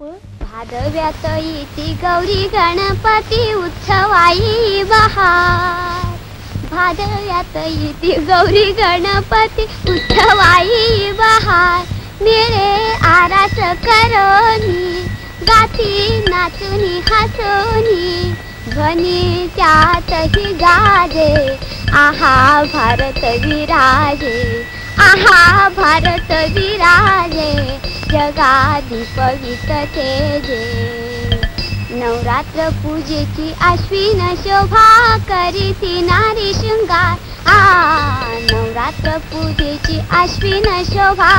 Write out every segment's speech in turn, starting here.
भादव्यात येती गौरी गणपती उत्सवाई बहार। भादव्यात येती गौरी गणपती उत्सवाई बहार। निळे आरास करोनी गाती नाचुनी हसोनी ध्वनी त्यातही गाजे। आहा भारत विराजे, आहा भारत विराजे, जगाधिपवित तेजे। नवरात्र पूजेची आश्विन शोभा करीती नारी शृंगार। नवरात्र पूजेची आश्विन शोभा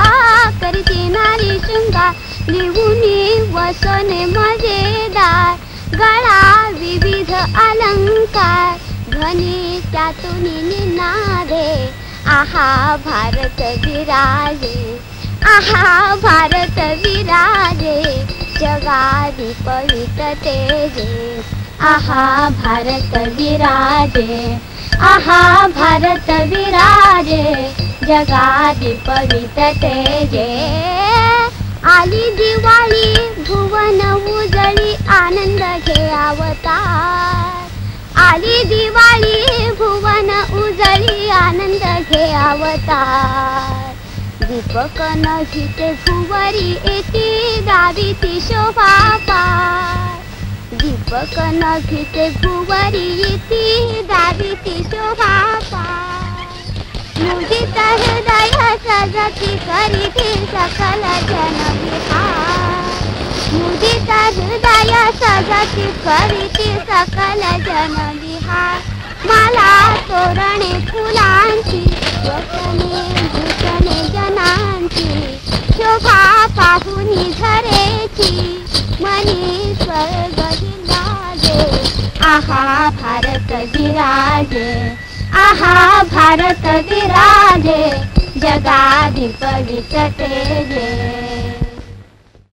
करीती नारी शृंगार। लिहूनी वसने मजेदार गळा विविध अलंकार। ध्वनी त्यातून निनादे, आहा भारत विराजे, आहा भारत विराजे, जगाधिपवित तेजे। आहा भारत विराजे, आहा भारत विराजे, जगाधिपवित तेजे। आली दिवाळी भुवन उजळी आनंद घे अवतार। आली दिवाळी भुवन उजळी आनंद घे अवतार। दीपक नभिते भुवरी येती गाविती शोभा पार। दीपक नभिते भुवरी येती गाविती शोभा पार। मुदित हृदय सजती करीती सकल जन विहार। मुदित हृदय सजती करीती सकल जन विहार। मला तोरणे फुलांची वसने भूषणे जनांची। शोभा पाहुनी झरेची मनी स्वर्ग लागे। आहा भारत विराजे, आहा भारत विराजे, जगाधिपवित तेजे।